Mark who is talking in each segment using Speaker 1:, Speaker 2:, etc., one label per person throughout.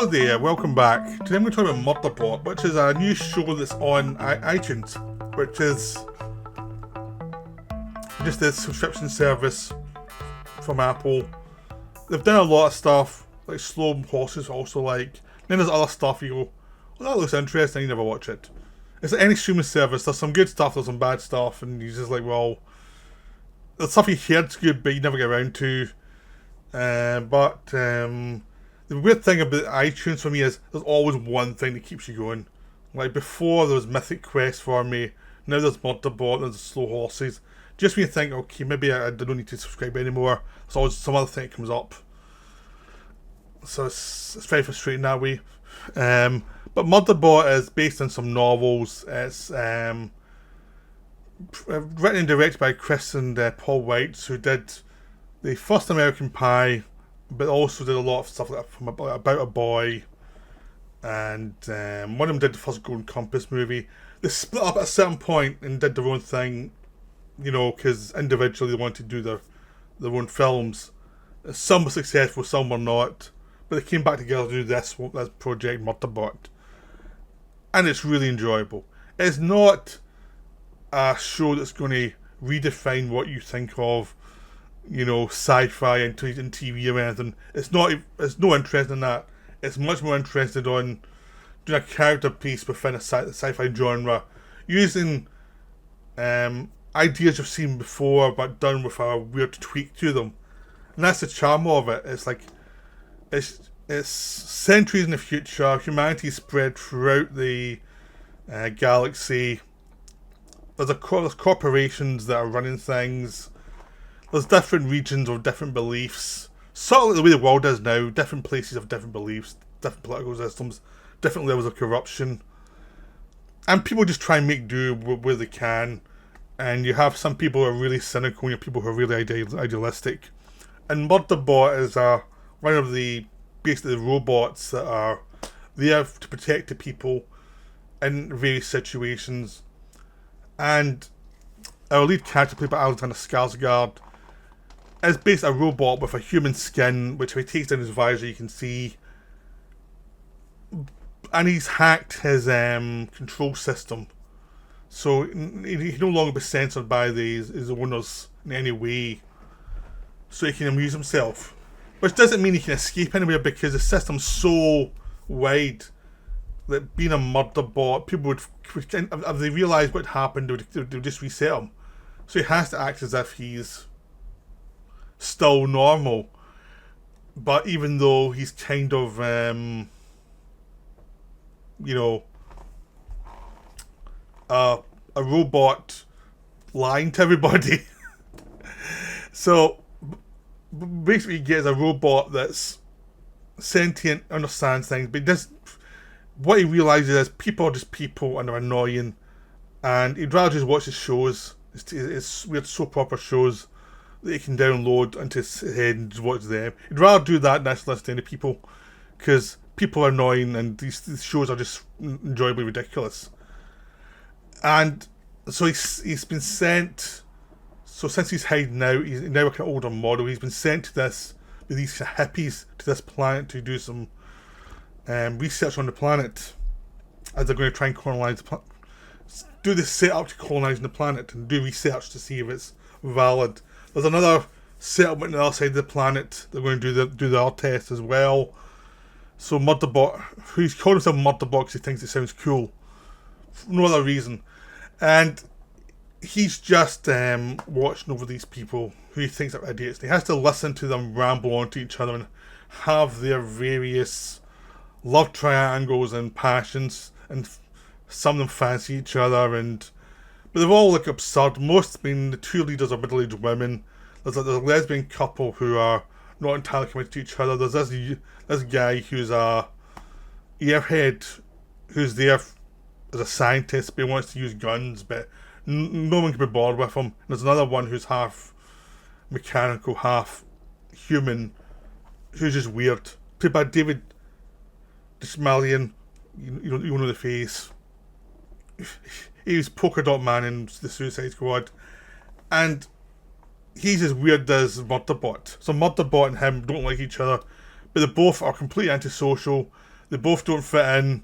Speaker 1: Hello there, welcome back. Today I'm going to talk about Murderbot, which is a new show that's on iTunes, which is just a subscription service from Apple. They've done a lot of stuff, like Slow Horses also like. Then there's other stuff you go, well, that looks interesting, you never watch it. It's like any streaming service, there's some good stuff, there's some bad stuff, and you're just like, well, the stuff you heard's good, but you never get around to. The weird thing about iTunes for me is there's always one thing that keeps you going. Like before there was Mythic Quest for me, now there's Murderbot, there's Slow Horses. Just when you think, okay, maybe I don't need to subscribe anymore, there's always some other thing that comes up. So it's very frustrating that way. But Murderbot is based on some novels. It's written and directed by Chris and Paul Weitz, who did the first American Pie, but also did a lot of stuff like from About a Boy, and one of them did the first Golden Compass movie. They split up at a certain point and did their own thing, you know, because individually they wanted to do their own films. Some were successful, some were not, but they came back together to do this project, Murderbot, and it's really enjoyable. It's not a show that's going to redefine what you think of, you know, sci-fi and TV or anything. It's no interest in that. It's much more interested on doing a character piece within a sci-fi genre, using ideas you've seen before but done with a weird tweak to them. And that's the charm of it. It's like it's centuries in the future. Humanity is spread throughout the galaxy. There's corporations that are running things. There's different regions with different beliefs. Sort of like the way the world is now. Different places have different beliefs, different political systems, different levels of corruption. And people just try and make do where they can. And you have some people who are really cynical and you have people who are really idealistic. And Murderbot is one of the basically the robots that are there to protect the people in various situations. And our lead character, played by Alexander Skarsgård, is basically a robot with a human skin, which if he takes down his visor you can see. And he's hacked his control system. So he can no longer be censored by his owners in any way. So he can amuse himself. Which doesn't mean he can escape anywhere, because the system's so wide that being a Murderbot, people would, if they realised what happened, they would just reset him. So he has to act as if he's still normal, but even though he's kind of you know, a robot lying to everybody. So basically he gets a robot that's sentient, understands things, but what he realises is people are just people and they're annoying, and he'd rather just watch his shows, his weird soap opera shows that he can download into his head and just watch them. He'd rather do that than actually listen to any people, because people are annoying and these shows are just enjoyably ridiculous. And so he's been sent. So since he's hiding out, he's now like an older model. He's been sent to with these hippies to this planet to do some research on the planet, as they're going to try and colonize the planet. Do this setup to colonizing the planet and do research to see if it's valid. There's another settlement on the other side of the planet. They're going to do their test as well. So Murderbot, who's called himself Murderbot because he thinks it sounds cool, for no other reason, and he's just watching over these people who he thinks are idiots. He has to listen to them ramble on to each other and have their various love triangles and passions, and some of them fancy each other, but they're all like absurd. The two leaders are middle-aged women. There's a lesbian couple who are not entirely committed to each other. There's this guy who's a airhead who's there as a scientist, but he wants to use guns, but no one can be bothered with him. There's another one who's half mechanical, half human, who's just weird. Played by David Dastmalchian, you know the face. He was Polka Dot Man in the Suicide Squad, and he's as weird as Murderbot. So Murderbot and him don't like each other, but they both are completely antisocial. They both don't fit in,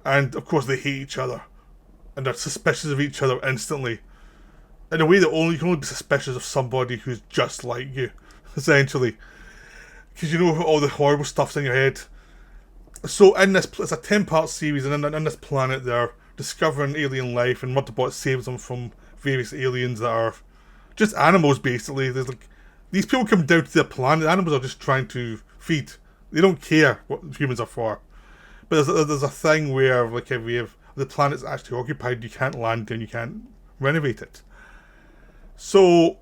Speaker 1: and of course they hate each other, and they're suspicious of each other instantly. In a way that you can only be suspicious of somebody who's just like you, essentially, because you know all the horrible stuff's in your head. So in this, it's a 10-part series, and in this planet they're discovering alien life, and Murderbot saves them from various aliens that are just animals, basically. There's like, these people come down to the planet, the animals are just trying to feed. They don't care what humans are for. But there's a thing where, like, if the planet's actually occupied, you can't land and you can't renovate it. So,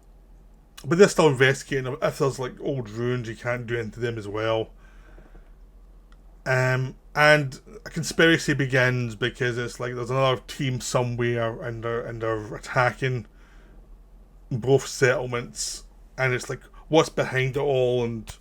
Speaker 1: but they're still investigating. If there's like old ruins, you can't do anything to them as well. And a conspiracy begins because it's like there's another team somewhere, and they're attacking both settlements, and it's like what's behind it all, and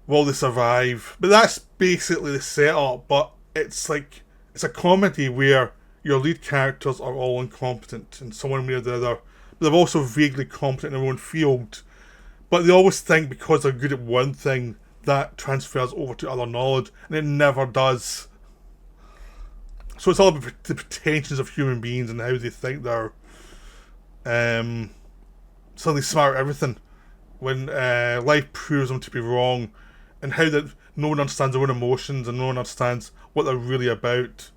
Speaker 1: will they survive? But that's basically the setup. But it's like it's a comedy where your lead characters are all incompetent in some way or the other, but they're also vaguely competent in their own field. But they always think because they're good at one thing, that transfers over to other knowledge, and it never does. So it's all about the pretensions of human beings and how they think they're suddenly smart at everything, when life proves them to be wrong, and how that no one understands their own emotions and no one understands what they're really about.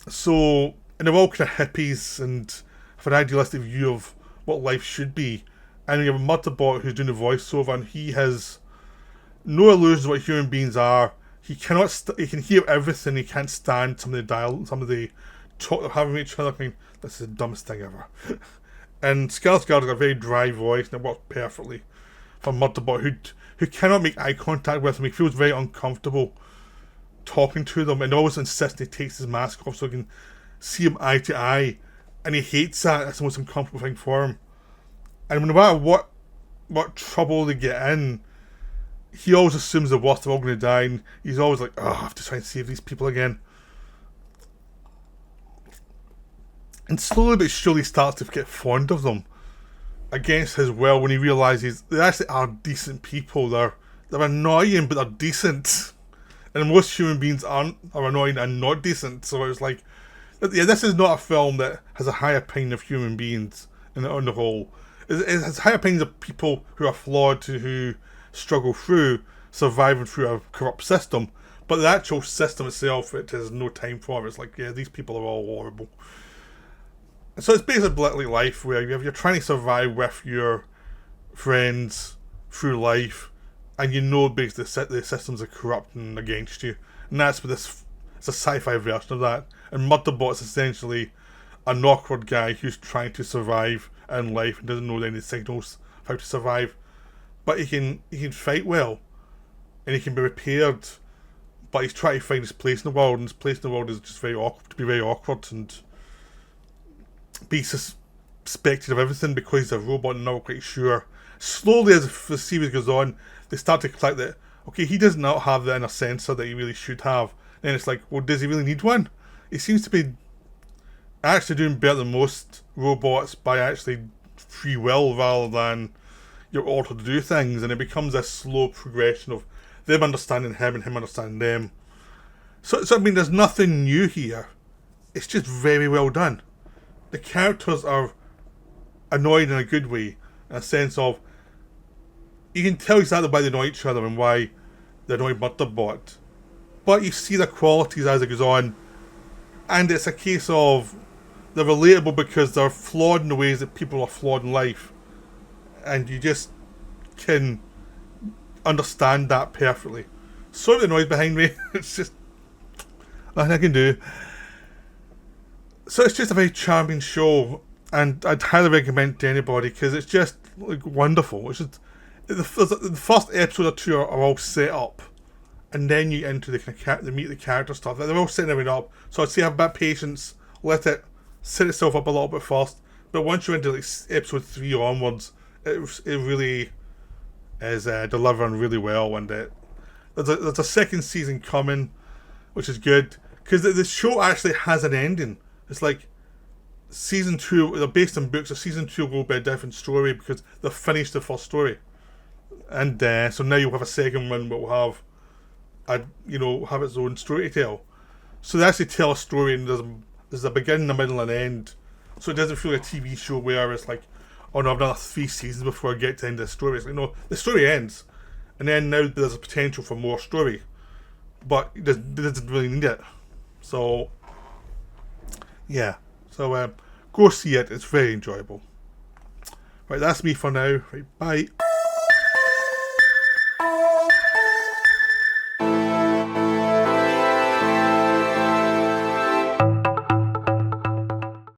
Speaker 1: So, and they're all kind of hippies and have an idealistic view of what life should be. And you have a Murderbot who's doing the voiceover, and he has no illusions of what human beings are. He cannot. He can hear everything. He can't stand some of the talk they're having with each other. I mean, this is the dumbest thing ever. And Skarsgård has a very dry voice, and it works perfectly for Murderbot, who cannot make eye contact with him. He feels very uncomfortable talking to them, and always insists he takes his mask off so he can see him eye to eye. And he hates that. That's the most uncomfortable thing for him. And no matter what trouble they get in, he always assumes the worst, they're all going to die, and he's always like, oh, I have to try and save these people again. And slowly but surely starts to get fond of them against his will, when he realises they actually are decent people. They're annoying, but they're decent. And most human beings are annoying and not decent. So it's like, yeah, this is not a film that has a high opinion of human beings on the whole. It has high opinions of people who are flawed, who struggle through surviving through a corrupt system. But the actual system itself, it has no time for. It's like, yeah, these people are all horrible. So it's basically life, where you're trying to survive with your friends through life, and you know basically the systems are corrupt and against you. And that's what it's a sci-fi version of that. And Murderbot is essentially an awkward guy who's trying to survive in life and doesn't know any signals of how to survive. But he can fight well, and he can be repaired, but he's trying to find his place in the world, and his place in the world is just very awkward, and be suspected of everything because he's a robot and not quite sure. Slowly, as the series goes on, they start to click that, okay, he does not have the inner sensor that he really should have. And it's like, well, does he really need one? He seems to be actually doing better than most robots by actually free will rather than you're ordered to do things. And it becomes a slow progression of them understanding him and him understanding them. So I mean, there's nothing new here. It's just very well done. The characters are annoyed in a good way, in a sense of you can tell exactly why they annoy each other and why they annoy Murderbot, but you see the qualities as it goes on, and it's a case of they're relatable because they're flawed in the ways that people are flawed in life, and you just can understand that perfectly. Sorry the noise behind me. It's just nothing I can do. So it's just a very charming show, and I'd highly recommend it to anybody because it's just like wonderful. It's just the first episode or two are all set up, and then you get into the meet the character stuff. They're all setting everything up. So I'd say have a bit of patience, let it set itself up a little bit first. But once you're into like episode 3 onwards, it really is delivering really well, and there's a second season coming, which is good because the show actually has an ending. It's like season 2, they're based on books, so season 2 will be a different story because they've finished the first story. And so now you'll have a second one, but we'll have have its own story to tell. So they actually tell a story, and there's a beginning, a middle, and end. So it doesn't feel like a TV show where it's like, oh no, I've done 3 seasons before I get to the end of the story. It's like, no, the story ends, and then now there's a potential for more story, but it doesn't really need it. So yeah, so go see it. It's very enjoyable. Right, that's me for now. Right, bye.